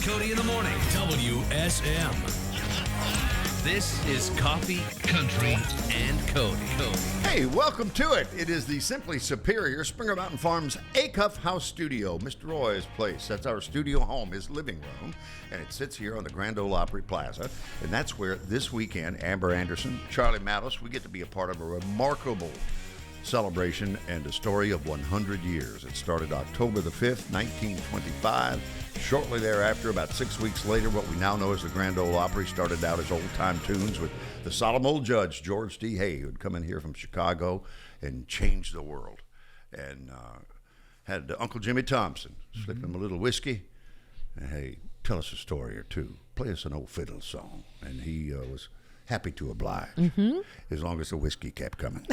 Cody in the morning. WSM. This is Coffee, Country, and Cody. Hey, welcome to it. It is the Simply Superior Springer Mountain Farms Acuff House Studio, Mr. Roy's place. That's our studio home, his living room, and it sits here on the Grand Ole Opry Plaza. And that's where this weekend, Amber Anderson, Charlie Mattos, we get to be a part of a remarkable celebration and a story of 100 years. It started October the 5th, 1925. Shortly thereafter, about 6 weeks later, what we now know as the Grand Ole Opry started out as old-time tunes with the solemn old judge, George D. Hay, who had come in here from Chicago and changed the world. And had Uncle Jimmy Thompson slip him a little whiskey. And, hey, tell us a story or two. Play us an old fiddle song. And he was happy to oblige, as long as the whiskey kept coming.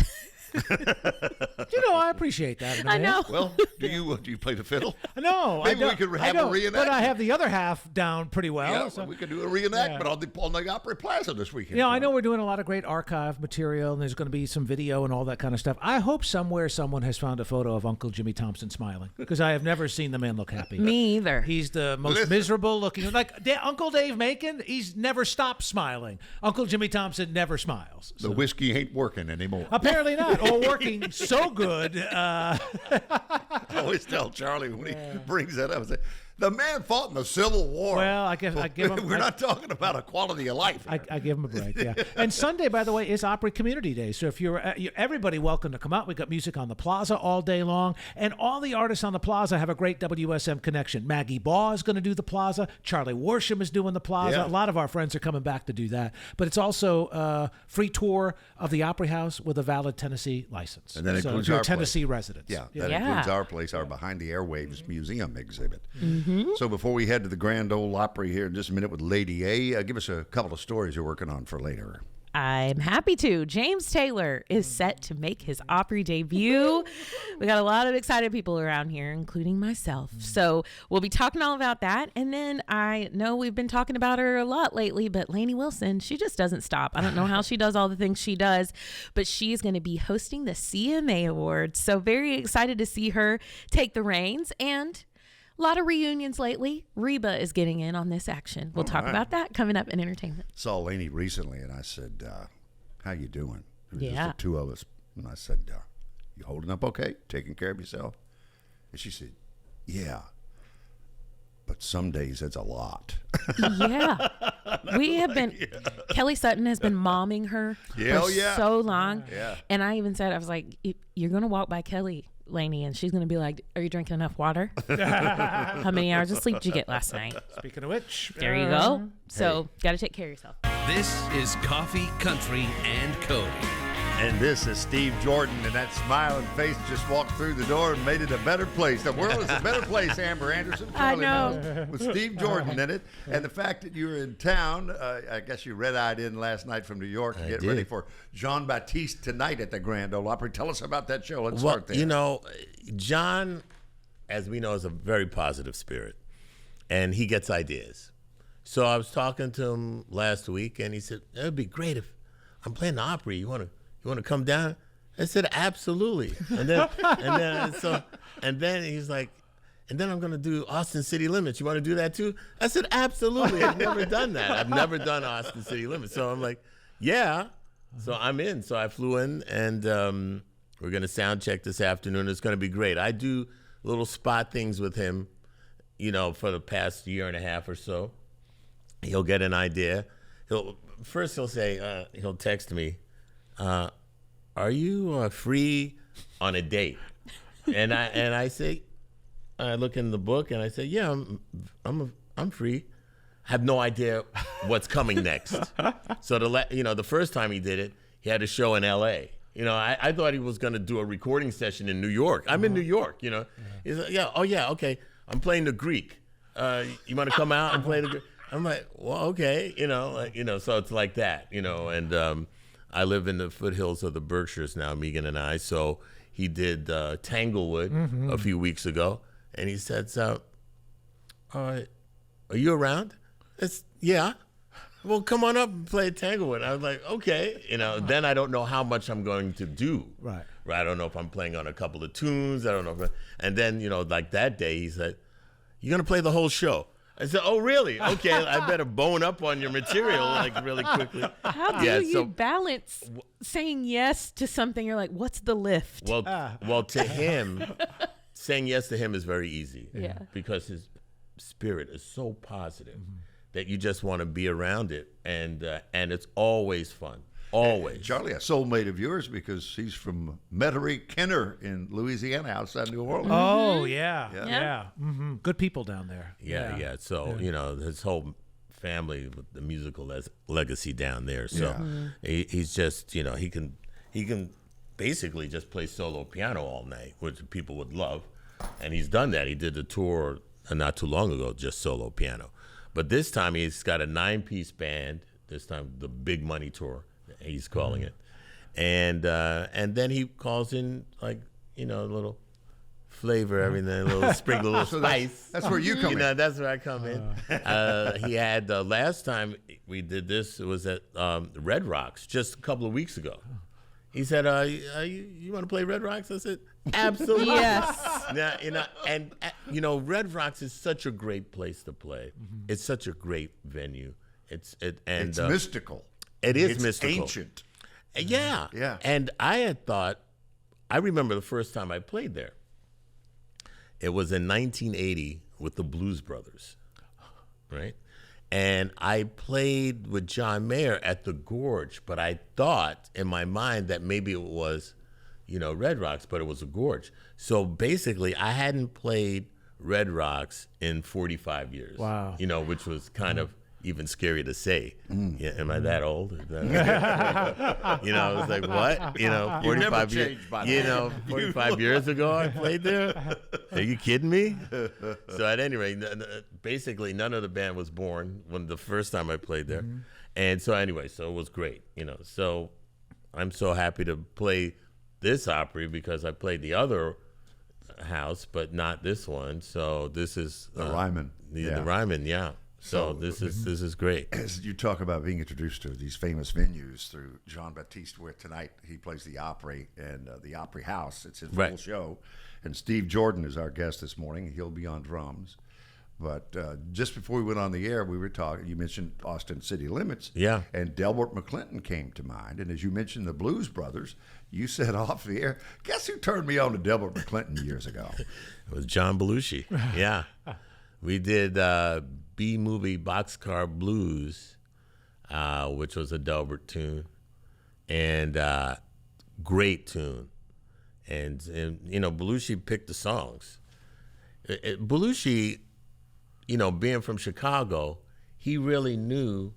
I appreciate that. I know. Well, do you play the fiddle? No, Maybe I we could have I a don't, reenactment. but I have the other half down pretty well. Yeah, so. we could do a reenactment on the Opry Plaza this weekend. I know we're doing a lot of great archive material, and there's going to be some video and all that kind of stuff. I hope somewhere someone has found a photo of Uncle Jimmy Thompson smiling, because I have never seen the man look happy. Me either. He's the most miserable looking. Like Uncle Dave Macon, he's never stopped smiling. Uncle Jimmy Thompson never smiles. The whiskey ain't working anymore. Apparently not, or working so good. I always tell Charlie when he brings that up, I say, the man fought in the Civil War. Well, I give him. We're not talking about a quality of life. I give him a break, yeah. And Sunday, by the way, is Opry Community Day. So if you're everybody welcome to come out. We've got music on the plaza all day long. And all the artists on the plaza have a great WSM connection. Maggie Baugh is going to do the plaza. Charlie Worsham is doing the plaza. Yeah. A lot of our friends are coming back to do that. But it's also a free tour of the Opry House with a valid Tennessee license. And that so includes if you're our a Tennessee place. resident. Yeah, that includes our place, our Behind the Airwaves Museum exhibit. So before we head to the Grand Ole Opry here in just a minute with Lady A, give us a couple of stories you're working on for later. I'm happy to. James Taylor is set to make his Opry debut. We got a lot of excited people around here, including myself. So we'll be talking all about that. And then I know we've been talking about her a lot lately, but Lainey Wilson, she just doesn't stop. I don't know how she does all the things she does, but she's going to be hosting the CMA Awards. So very excited to see her take the reins, and a lot of reunions lately. Reba is getting in on this action. We'll talk about that coming up in entertainment. Saw Lainey recently, and I said, how you doing? It was Yeah. just the two of us. And I said, you holding up okay? Taking care of yourself? And she said, yeah. But some days it's a lot. Yeah. We have been, Kelly Sutton has been momming her for so long. Yeah. And I even said, I was like, you're going to walk by Kelly, Lainey, and she's going to be like, are you drinking enough water? How many hours of sleep did you get last night? Speaking of which, There you go. So got to take care of yourself. This is Coffee, Country, and Cody. And this is Steve Jordan, and that smiling face just walked through the door and made it a better place. The world is a better place, Amber Anderson. I know. Knows, with Steve Jordan in it. And the fact that you were in town, I guess you red-eyed in last night from New York to get ready for Jean Baptiste tonight at the Grand Ole Opry. Tell us about that show. Let's start there. John, as we know, is a very positive spirit, and he gets ideas. So I was talking to him last week, and he said, it would be great if I'm playing the Opry. You want to come down? I said, absolutely. And then he's like, and then I'm going to do Austin City Limits. You want to do that too? I said, absolutely. I've never done that. I've never done Austin City Limits. So I'm like, yeah. So I'm in. So I flew in, and we're going to sound check this afternoon. It's going to be great. I do little spot things with him, for the past year and a half or so. He'll get an idea. He'll say, he'll text me, are you free on a date? And I say, I look in the book and I say, yeah, I'm free. I have no idea what's coming next. So the first time he did it, he had a show in L.A. I thought he was going to do a recording session in New York. I'm in New York. He's like, okay. I'm playing the Greek. You want to come out and play the Greek? I'm like, well, okay, so it's like that, and I live in the foothills of the Berkshires now, Megan and I. So he did Tanglewood a few weeks ago, and he said, so, are you around? Yeah. Well, come on up and play Tanglewood. I was like, okay. Then I don't know how much I'm going to do. Right. I don't know if I'm playing on a couple of tunes. I don't know. And then, like that day, he said, you're going to play the whole show. I said, oh, really? Okay, I better bone up on your material like really quickly. How do you balance saying yes to something? You're like, what's the lift? Well, to him, saying yes to him is very easy. Yeah. Because his spirit is so positive that you just want to be around it, and it's always fun. Always. Charlie, a soulmate of yours because he's from Metairie, Kenner in Louisiana, outside New Orleans. Oh, yeah. Yeah. Yeah. Good people down there. Yeah. So, his whole family with the musical legacy down there. So he's just, he can basically just play solo piano all night, which people would love. And he's done that. He did a tour not too long ago, just solo piano. But this time he's got a 9-piece band, this time the Big Money Tour, he's calling it. And then he calls in, like, a little flavor, everything, a little sprinkle, a little spice. That's where you come in. That's where I come in. He had, last time we did this, it was at Red Rocks just a couple of weeks ago. He said, you want to play Red Rocks? I said, absolutely. Yes. Now, Red Rocks is such a great place to play. It's such a great venue. It's mystical. It is it's mystical. Ancient. Yeah. Yeah. And I remember the first time I played there. It was in 1980 with the Blues Brothers, right? And I played with John Mayer at the Gorge, but I thought in my mind that maybe it was, Red Rocks, but it was a Gorge. So basically, I hadn't played Red Rocks in 45 years. Wow. Which was kind of even scary to say. Yeah, am I that old? I was like, what? 45 years. 45 years ago I played there? Are you kidding me? So at any rate, basically none of the band was born when the first time I played there. And so anyway, so it was great, So I'm so happy to play this Opry because I played the other house, but not this one. So this is The Ryman. The Ryman, yeah. So this is great. As you talk about being introduced to these famous venues through Jean-Baptiste, where tonight he plays the Opry and the Opry House. It's his full show. And Steve Jordan is our guest this morning. He'll be on drums. But just before we went on the air, we were talking. You mentioned Austin City Limits. Yeah. And Delbert McClinton came to mind. And as you mentioned the Blues Brothers, you said off the air, guess who turned me on to Delbert McClinton years ago? It was John Belushi. Yeah. We did B-Movie Boxcar Blues, which was a Delbert tune, and great tune. And Belushi picked the songs. Belushi, being from Chicago, he really knew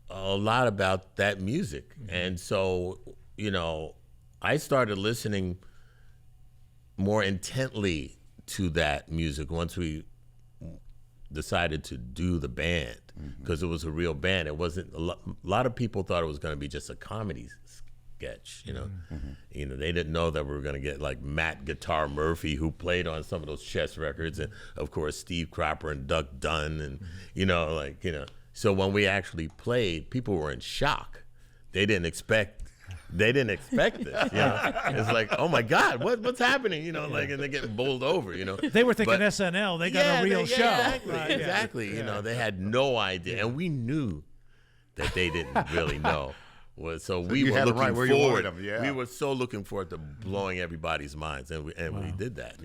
a lot about that music. And so, I started listening more intently to that music once we decided to do the band, because it was a real band. It wasn't a lot of people thought it was going to be just a comedy sketch, they didn't know that we were going to get like Matt Guitar Murphy, who played on some of those Chess records, and of course Steve Cropper and Duck Dunn, and so when we actually played, people were in shock. They didn't expect this. It's like, oh my God, what's happening? And they're getting bowled over. They were thinking SNL. They got a real show. Exactly. They had no idea, and we knew that they didn't really know. So we were looking forward. We were so looking forward to blowing everybody's minds, and we did that.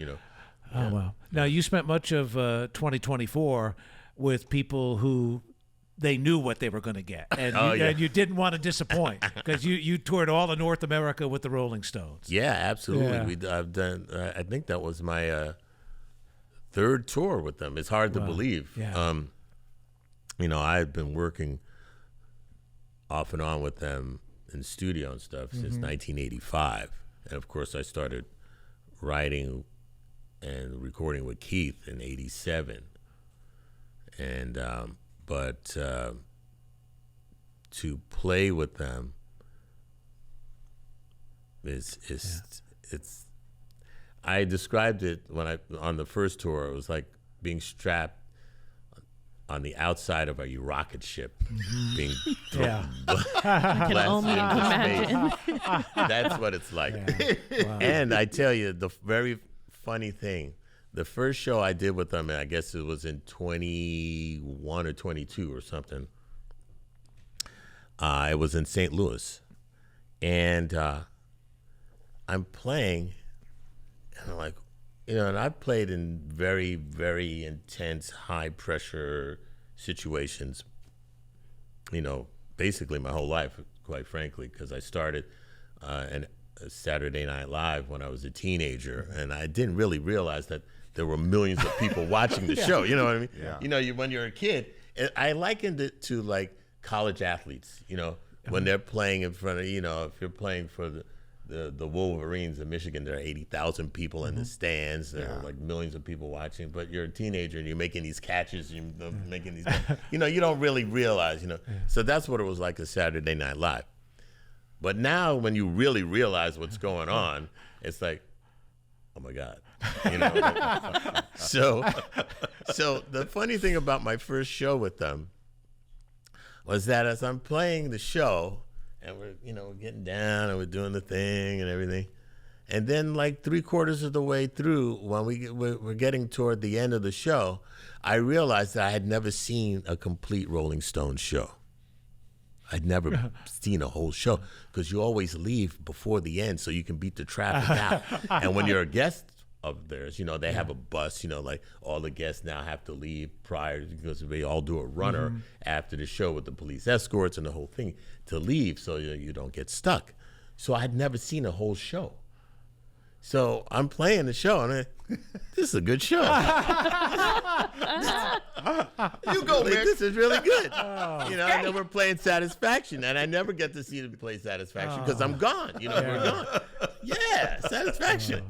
Oh wow! Now you spent much of 2024 with people who they knew what they were going to get, and you didn't want to disappoint, because you toured all of North America with the Rolling Stones. Yeah, absolutely. Yeah. I've done. I think that was my third tour with them. It's hard to believe. Yeah. I've been working off and on with them in studio and stuff since 1985, and of course I started writing and recording with Keith in '87, and. But to play with them it's. I described it on the first tour. It was like being strapped on the outside of a rocket ship, being thrown I can only imagine. That's what it's like. Wow. And I tell you, the very funny thing. the first show I did with them, I guess it was in 21 or 22 or something. It was in St. Louis. And I'm playing, and I'm like, and I've played in very, very intense, high-pressure situations, basically my whole life, quite frankly, because I started in Saturday Night Live when I was a teenager, and I didn't really realize that there were millions of people watching the show. You know what I mean? Yeah. When you're a kid, I likened it to like college athletes. When they're playing in front of, if you're playing for the Wolverines of Michigan, there are 80,000 people in the stands. There are like millions of people watching, but you're a teenager and you're making these catches, you're making these, you don't really realize, So that's what it was like at Saturday Night Live. But now when you really realize what's going on, it's like, oh my God. So the funny thing about my first show with them was that as I'm playing the show, and we're getting down and we're doing the thing and everything, and then like 3/4 of the way through, when we're getting toward the end of the show, I realized that I had never seen a complete Rolling Stones show. I'd never seen a whole show, because you always leave before the end so you can beat the traffic out. And when you're a guest of theirs, they have a bus, like all the guests now have to leave prior, because they all do a runner after the show with the police escorts and the whole thing to leave so you don't get stuck. So I had never seen a whole show. So I'm playing the show, and this is a good show. You go, Mick. This is really good. And then we're playing Satisfaction, and I never get to see them play Satisfaction because I'm gone. We're gone. Yeah, Satisfaction.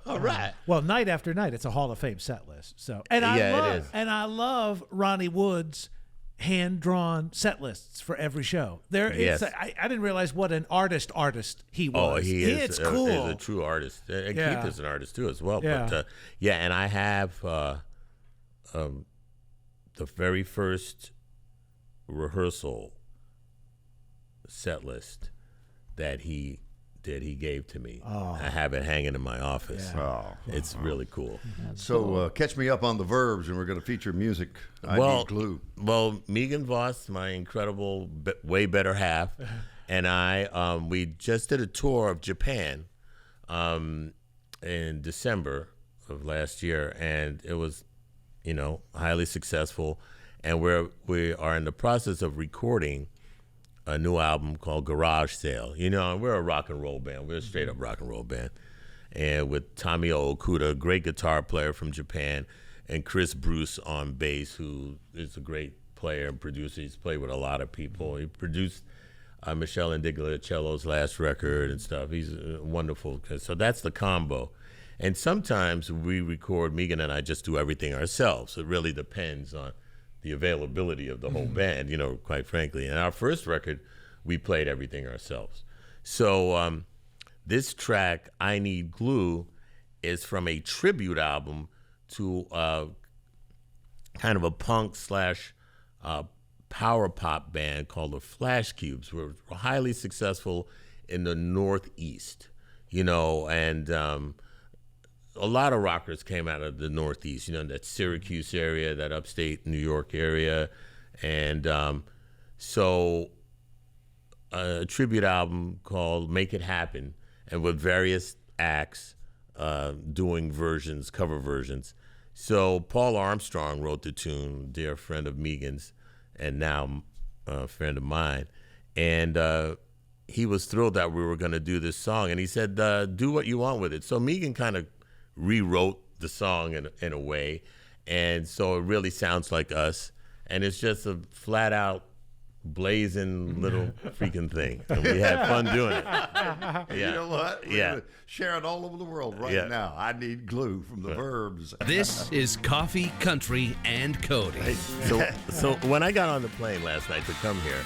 All right. Well, night after night, it's a Hall of Fame set list. So, it is. And I love Ronnie Wood's hand-drawn set lists for every show. Yes. I didn't realize what an artist he was. Oh, he is. It's cool. He's a true artist. And Keith is an artist too, as well. Yeah. But and I have the very first rehearsal set list that he gave to me. Oh. I have it hanging in my office. Yeah. Oh. It's really cool. So catch me up on the verbs, and we're going to feature music. I Need Glue. Well, Megan Voss, my incredible, way better half, and I, we just did a tour of Japan in December of last year, and it was, highly successful. And we are in the process of recording a new album called Garage Sale. We're a rock and roll band. We're a straight up rock and roll band. And with Tamio Okuda, a great guitar player from Japan, and Chris Bruce on bass, who is a great player and producer. He's played with a lot of people. He produced Michelle Indigliacello's last record and stuff. He's wonderful. So that's the combo. And sometimes we record, Megan and I just do everything ourselves. It really depends on the availability of the whole band, quite frankly. And our first record, we played everything ourselves. So this track, I Need Glue, is from a tribute album to kind of a punk / power pop band called the Flash Cubes. We're highly successful in the Northeast, and a lot of rockers came out of the Northeast, that Syracuse area, that upstate New York area. And so a tribute album called Make It Happen, and with various acts doing cover versions. So Paul Armstrong wrote the tune, dear friend of Megan's, and now a friend of mine. And he was thrilled that we were going to do this song. And he said, do what you want with it. So Megan kind of rewrote the song in a way, and so it really sounds like us, and it's just a flat out blazing little freaking thing, and we had fun doing it. Yeah. You know what? We're gonna share it all over the world right now. I Need Glue from the verbs. This is Coffee, Country, and Cody. So when I got on the plane last night to come here,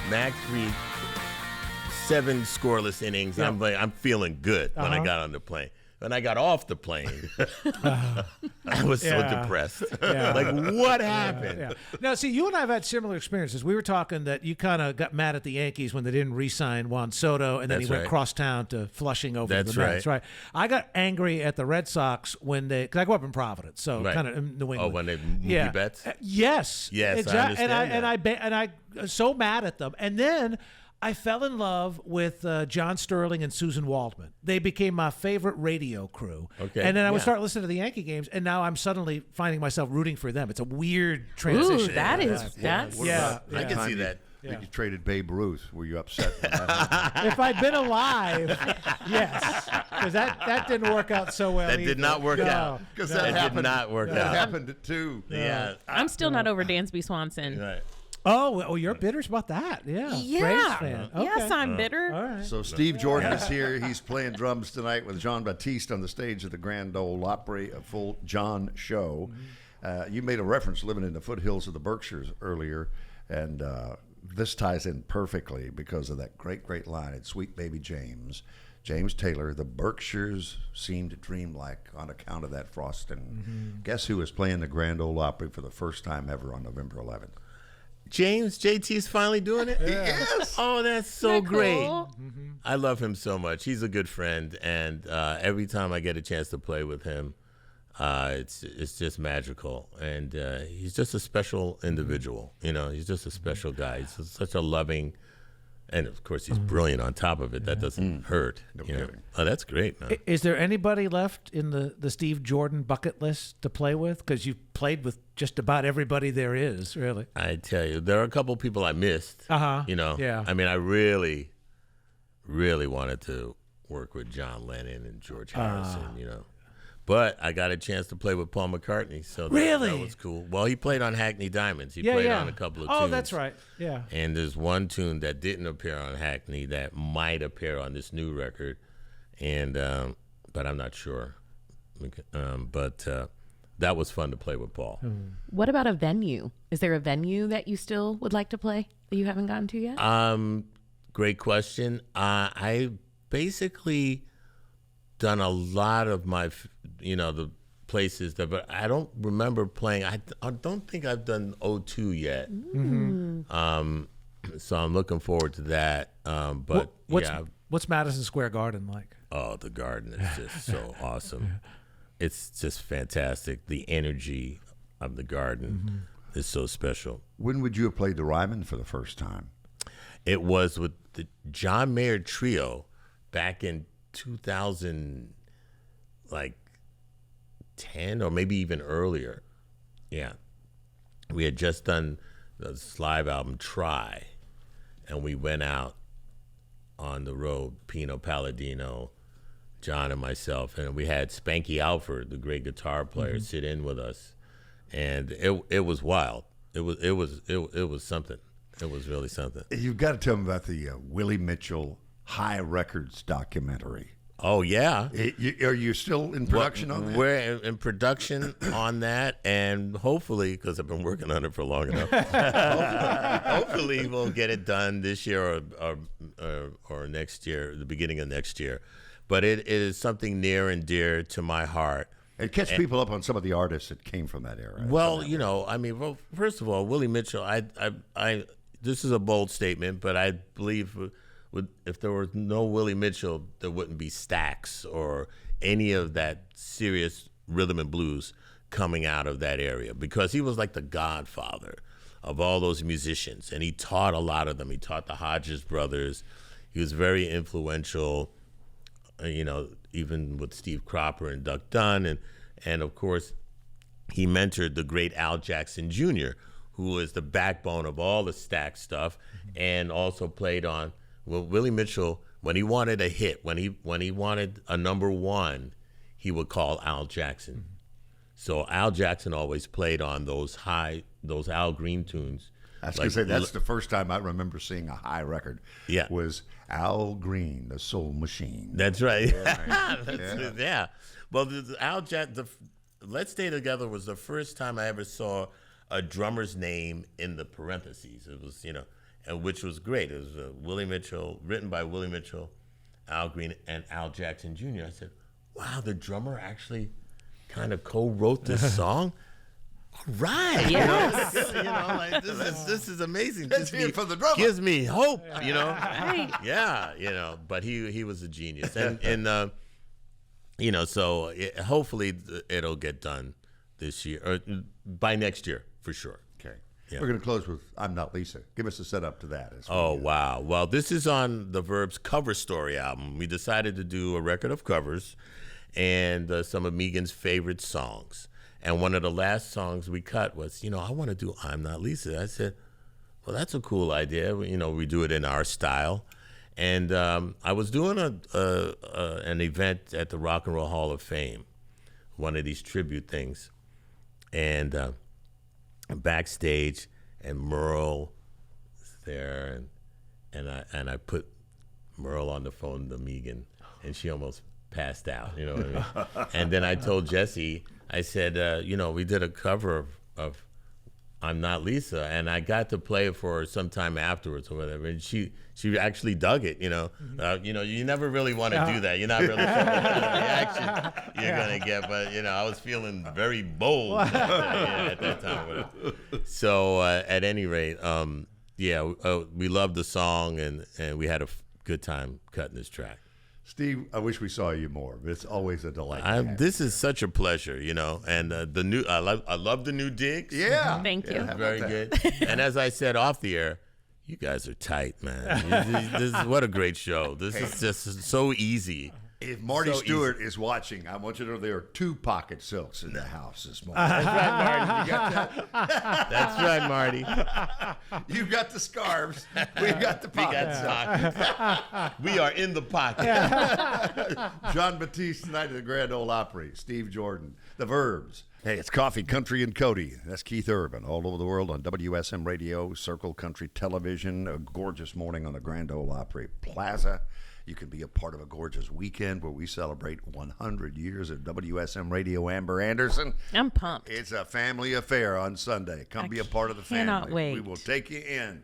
Max read 7 scoreless innings. I'm feeling good when I got on the plane. when I got off the plane, I was so depressed. Yeah. Like, what happened? Yeah. Now, see, you and I have had similar experiences. We were talking that you kind of got mad at the Yankees when they didn't re-sign Juan Soto, and then That's he went right. cross town to Flushing over That's the Mets. right. Right. I got angry at the Red Sox when they, because I grew up in Providence, so Right. kind of in New England. Oh, when they movie bets? Yes. Yes, I exactly. understand And I was so mad at them, and then I fell in love with John Sterling and Susan Waldman. They became my favorite radio crew. Okay, And then I would yeah. start listening to the Yankee games, and now I'm suddenly finding myself rooting for them. It's a weird transition. Ooh, that's Yeah. I can see that. When you traded Babe Ruth, were you upset? When that happened? If I'd been alive, yes, because that didn't work out so well. That either. did not work No. out. Because That did not work That out. happened too. Yeah. I'm still not over Dansby Swanson. Right. Oh, you're bitter about that. Yeah. Braves fan. Okay. Yes, I'm bitter. All right. So Steve Jordan is here. He's playing drums tonight with Jean Baptiste on the stage of the Grand Ole Opry, a full John show. You made a reference living in the foothills of the Berkshires earlier, and this ties in perfectly because of that great line at Sweet Baby James. James Taylor, the Berkshires seemed dreamlike on account of that frosting. Guess who is playing the Grand Ole Opry for the first time ever on November 11th? JT's finally doing it? Yes. Oh, that's so Isn't that great. cool? I love him so much. He's a good friend, and every time I get a chance to play with him, it's just magical. And he's just a special individual. You know, he's just a special guy. He's just such a loving, and of course he's brilliant on top of it. That doesn't hurt. No you know? kidding. Oh, that's great, man. Is there anybody left in the Steve Jordan bucket list to play with? Because you've played with just about everybody there is, really. I tell you, there are a couple people I missed. You know, Yeah. I mean, I really, really wanted to work with John Lennon and George Harrison. You know, but I got a chance to play with Paul McCartney, so that was cool. Well, he played on Hackney Diamonds. He played on a couple of tunes. Oh, that's right. Yeah. And there's one tune that didn't appear on Hackney that might appear on this new record, and but I'm not sure. But that was fun to play with Paul. What about a venue? Is there a venue that you still would like to play that you haven't gotten to yet? Great question. I basically done a lot of my, the places that, but I don't remember playing. I don't think I've done O2 yet. So I'm looking forward to that. But What's Madison Square Garden like? Oh, the Garden is just so awesome. It's just fantastic. The energy of the Garden is so special. When would you have played the Ryman for the first time? It was with the John Mayer Trio back in 2010 or maybe even earlier. Yeah. We had just done this live album, Try, and we went out on the road, Pino Palladino, John and myself, and we had Spanky Alford, the great guitar player, sit in with us, and it was wild. It was something. It was really something. You've got to tell me about the Willie Mitchell High Records documentary. Oh yeah. Are you still in production on that? We're in production on that, and hopefully, because I've been working on it for long enough, hopefully we'll get it done this year or next year, the beginning of next year. But it is something near and dear to my heart. It catch people up on some of the artists that came from that era. Well, first of all, Willie Mitchell, this is a bold statement, but I believe if there was no Willie Mitchell, there wouldn't be Stax or any of that serious rhythm and blues coming out of that area, because he was like the godfather of all those musicians, and he taught a lot of them. He taught the Hodges brothers. He was very influential, even with Steve Cropper and Duck Dunn, and of course, he mentored the great Al Jackson Jr., who is the backbone of all the Stax stuff, and also played on. Well, Willie Mitchell, when he wanted a hit, when he wanted a number one, he would call Al Jackson. So Al Jackson always played on those Al Green tunes. I was going to say, that's the first time I remember seeing a high record. Yeah. Was Al Green, the Soul Machine. That's right. Yeah. Yeah. Well, the Let's Stay Together was the first time I ever saw a drummer's name in the parentheses. It was, and which was great. It was Willie Mitchell, written by Willie Mitchell, Al Green, and Al Jackson Jr. I said, wow, the drummer actually kind of co-wrote this song. All right. Yes. Like this is amazing. Let's hear it from the drummer. Gives me hope, Right. Yeah, but he was a genius. And so hopefully it'll get done this year or by next year for sure. Okay. Yeah. We're going to close with I'm Not Lisa. Give us a setup to that. Wow. Well, this is on the Verb's Cover Story album. We decided to do a record of covers and some of Megan's favorite songs. And one of the last songs we cut was, I want to do I'm Not Lisa. I said, well, that's a cool idea. We do it in our style. And I was doing an event at the Rock and Roll Hall of Fame, one of these tribute things. And backstage, and Merle was there, and I put Merle on the phone to Megan, and she almost passed out, you know what I mean? And then I told Jesse, I said, we did a cover of I'm Not Lisa, and I got to play it for her sometime afterwards or whatever, and she actually dug it, you never really want to do that. You're not really sure what kind of reaction you're going to get, but, I was feeling very bold at that time. So at any rate, we loved the song, and we had a good time cutting this track. Steve, I wish we saw you more. It's always a delight. This is such a pleasure, and the new I love the new digs. Yeah. Thank you. Yeah, Very good. And as I said off the air, you guys are tight, man. This is what a great show. This is just so easy. If Marty So Stewart is watching, I want you to know there are 2 pocket silks in the house this morning. That's right, Marty. You got that? That's right, Marty. You got the scarves. We got the pocket silks. We are in the pocket. John Batiste tonight at the Grand Ole Opry. Steve Jordan. The Verbs. Hey, it's Coffee, Country, and Cody. That's Keith Urban all over the world on WSM Radio, Circle Country Television. A gorgeous morning on the Grand Ole Opry Plaza. You can be a part of a gorgeous weekend where we celebrate 100 years of WSM Radio. Amber Anderson. I'm pumped. It's a family affair on Sunday. Come be a part of the family. Cannot wait. We will take you in.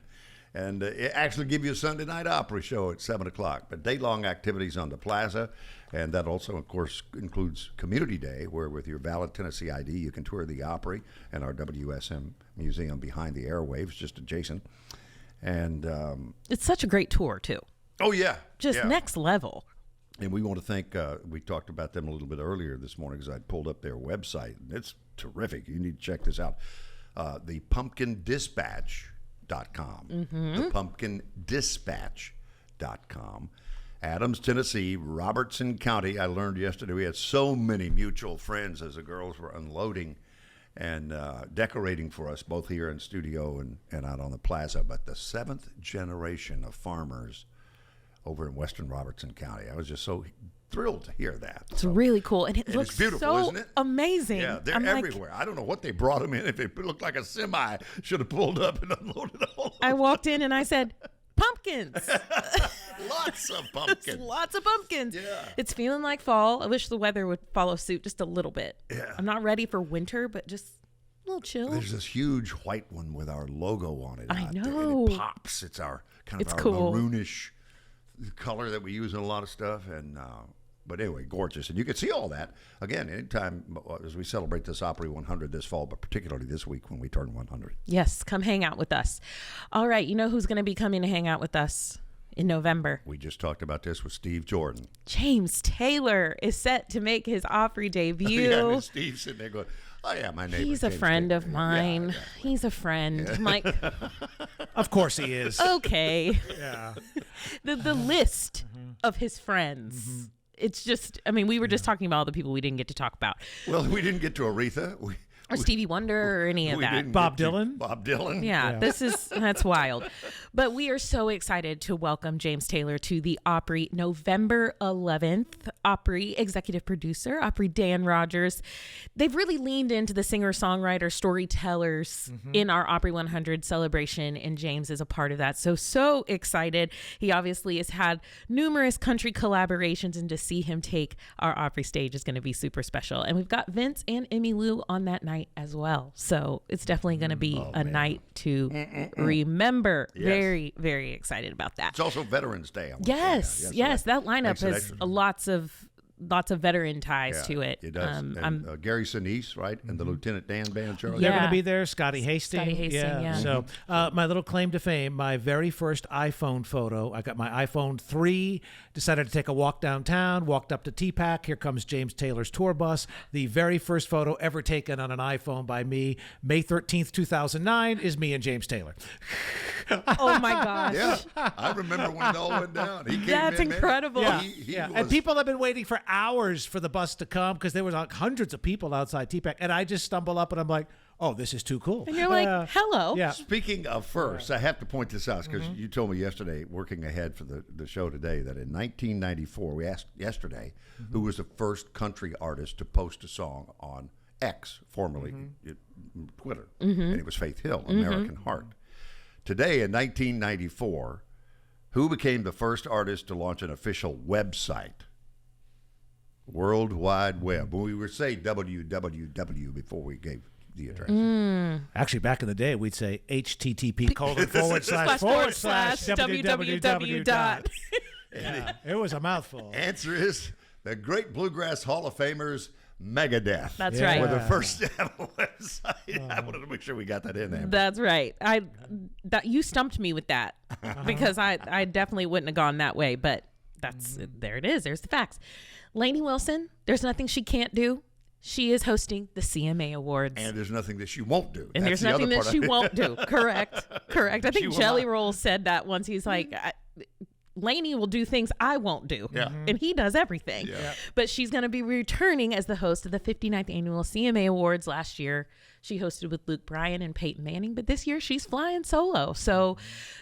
And actually give you a Sunday night opera show at 7 o'clock. But day-long activities on the plaza. And that also, of course, includes Community Day, where with your valid Tennessee ID, you can tour the Opry and our WSM Museum behind the airwaves, just adjacent. And It's such a great tour, too. oh, yeah. Just yeah. next level. And we want to thank, we talked about them a little bit earlier this morning because I pulled up their website. It's terrific. You need to check this out. The pumpkindispatch.com. The pumpkindispatch.com. Adams, Tennessee, Robertson County. I learned yesterday we had so many mutual friends as the girls were unloading and decorating for us, both here in studio and out on the plaza. But the 7th generation of farmers over in western Robertson County. I was just so thrilled to hear that. It's really cool. And it looks it's beautiful, so isn't it? amazing. Yeah, they're I'm everywhere. I don't know what they brought them in. If it looked like a semi, should have pulled up and unloaded all I walked in and I said, pumpkins. Lots of pumpkins. Lots of pumpkins. Yeah. It's feeling like fall. I wish the weather would follow suit just a little bit. Yeah. I'm not ready for winter, but just a little chill. There's this huge white one with our logo on it. I out there, know. and it pops. It's our It's our cool. maroonish color that we use in a lot of stuff. And but anyway, gorgeous. And you can see all that again anytime as we celebrate this Opry 100 this fall, but particularly this week when we turn 100. Yes, come hang out with us. All right, you know who's going to be coming to hang out with us in November? We just talked about this with Steve Jordan. James Taylor is set to make his Opry debut. Yeah, and Steve's sitting there going, oh yeah, my neighbor. He's a James friend Taylor. of mine. Yeah. He's a friend. I'm like, Of course he is. okay. Yeah. The list of his friends. It's just, I mean, we were just talking about all the people we didn't get to talk about. Well, we didn't get to Aretha. Or Stevie Wonder or any of We that. didn't Bob get to Dylan? Bob Dylan. Yeah, that's wild. But we are so excited to welcome James Taylor to the Opry November 11th. Opry executive producer, Opry Dan Rogers. They've really leaned into the singer-songwriter storytellers in our Opry 100 celebration, and James is a part of that. So excited. He obviously has had numerous country collaborations, and to see him take our Opry stage is going to be super special. And we've got Vince and Emmylou on that night as well. So it's definitely going to be a night to remember. Yes. Very, very excited about that. It's also Veterans Day. I want to say Yes, that. yes, So that lineup makes it has extra. lots of lots of veteran ties to it. It does. And, Gary Sinise, right? And the Lieutenant Dan Band, Charlie. They're going to be there. Scotty Hastings. Scotty Hastings, yeah. So my little claim to fame, my very first iPhone photo, I got my iPhone 3, decided to take a walk downtown, walked up to TPAC. Here comes James Taylor's tour bus. The very first photo ever taken on an iPhone by me, May 13th, 2009, is me and James Taylor. Oh, my gosh. Yeah, I remember when it all went down. He came That's in, man. incredible. He Yeah, was- and people have been waiting for hours for the bus to come because there was like hundreds of people outside TPAC, and I just stumble up and I'm like, "Oh, this is too cool." And you're like, hello. Yeah. Speaking of first, I have to point this out because you told me yesterday, working ahead for the show today, that in 1994, we asked yesterday who was the first country artist to post a song on X, formerly Twitter, and it was Faith Hill, American Heart. Today, in 1994, who became the first artist to launch an official website? World Wide Web. We would say www before we gave the address. Actually, back in the day, we'd say http:///www. Yeah, it was a mouthful. Answer is the Great Bluegrass Hall of Famers, Megadeth. That's Yeah. right. Were the first to have a website. I wanted to make sure we got that in there. That's right. You stumped me with that because I definitely wouldn't have gone that way, but there it is. There's the facts. Lainey Wilson, there's nothing she can't do. She is hosting the CMA Awards. And there's nothing that she won't do. And That's there's the nothing other that part she of it. won't do. Correct. I She think will Jelly not. Roll said that once. He's like, Lainey will do things I won't do. Yeah. And he does everything. Yeah. But she's going to be returning as the host of the 59th Annual CMA Awards. Last year, she hosted with Luke Bryan and Peyton Manning. But this year, she's flying solo. So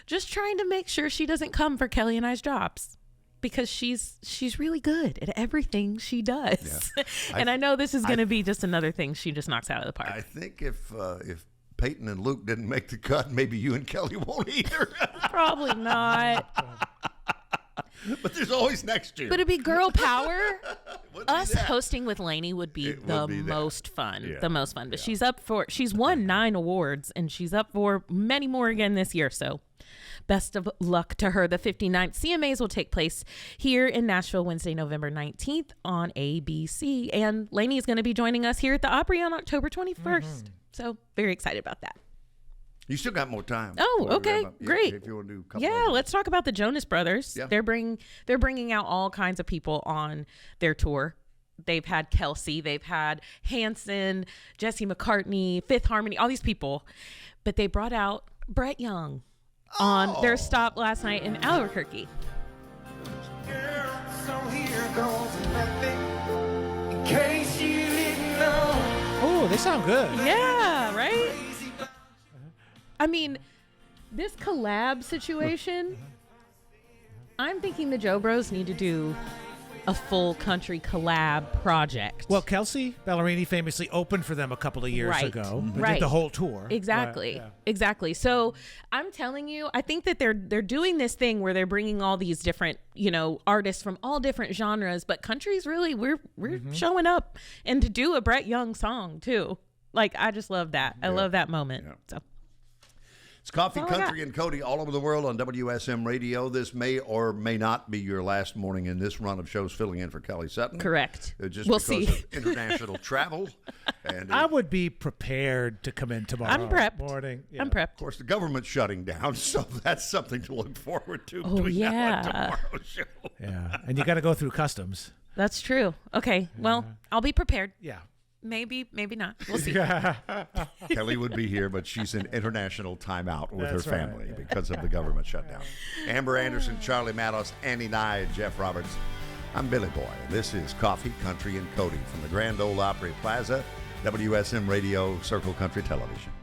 just trying to make sure she doesn't come for Kelly and I's jobs, because she's really good at everything she does. Yeah. And I know this is going to be just another thing she just knocks out of the park. I think if Peyton and Luke didn't make the cut, maybe you and Kelly won't either. Probably not. But there's always next year. But it'd be girl power. Wouldn't be Us that. hosting with Lainey would be It the would be that. most fun. Yeah. The most fun. But she's won 9 awards, and she's up for many more again this year. So best of luck to her. The 59th CMAs will take place here in Nashville Wednesday, November 19th on ABC. And Lainey is going to be joining us here at the Opry on October 21st. So very excited about that. You still got more time. Oh, before we okay, wrap up. Yeah, great. If you want to do a couple Yeah, of let's talk about the Jonas Brothers. Yeah. They're bringing out all kinds of people on their tour. They've had Kelsey, they've had Hanson, Jesse McCartney, Fifth Harmony, all these people. But they brought out Brett Young on their stop last night in Albuquerque. Girl, so here goes nothing. In case you didn't know. Oh, they sound good. Yeah, right? I mean, this collab situation, I'm thinking the Joe Bros need to do a full country collab project. Well, Kelsey Ballerini famously opened for them a couple of years Right. ago. They Right. did the whole tour. Exactly. Right, yeah. Exactly. So I'm telling you, I think that they're doing this thing where they're bringing all these different, artists from all different genres, but country's really, we're showing up, and to do a Brett Young song too. Like, I just love that. I love that moment. Yeah. So It's Coffee, That's all I Country, got. and Cody all over the world on WSM Radio. This may or may not be your last morning in this run of shows filling in for Kelly Sutton. correct. Just We'll because see. of international travel. And I would be prepared to come in tomorrow I'm prepped. morning. Yeah. I'm prepped. of course, the government's shutting down, so that's something to look forward to Oh, between now yeah. and tomorrow's show. Yeah, and you got to go through customs. That's true. Okay. Well, I'll be prepared. Yeah. Maybe not. We'll see. Kelly would be here, but she's in international timeout with That's her right, family yeah. because of the government shutdown. Amber Anderson, Charlie Matos, Andy Nye, and Jeff Roberts. I'm Billy Boy. This is Coffee, Country, and Cody from the Grand Ole Opry Plaza, WSM Radio, Circle Country Television.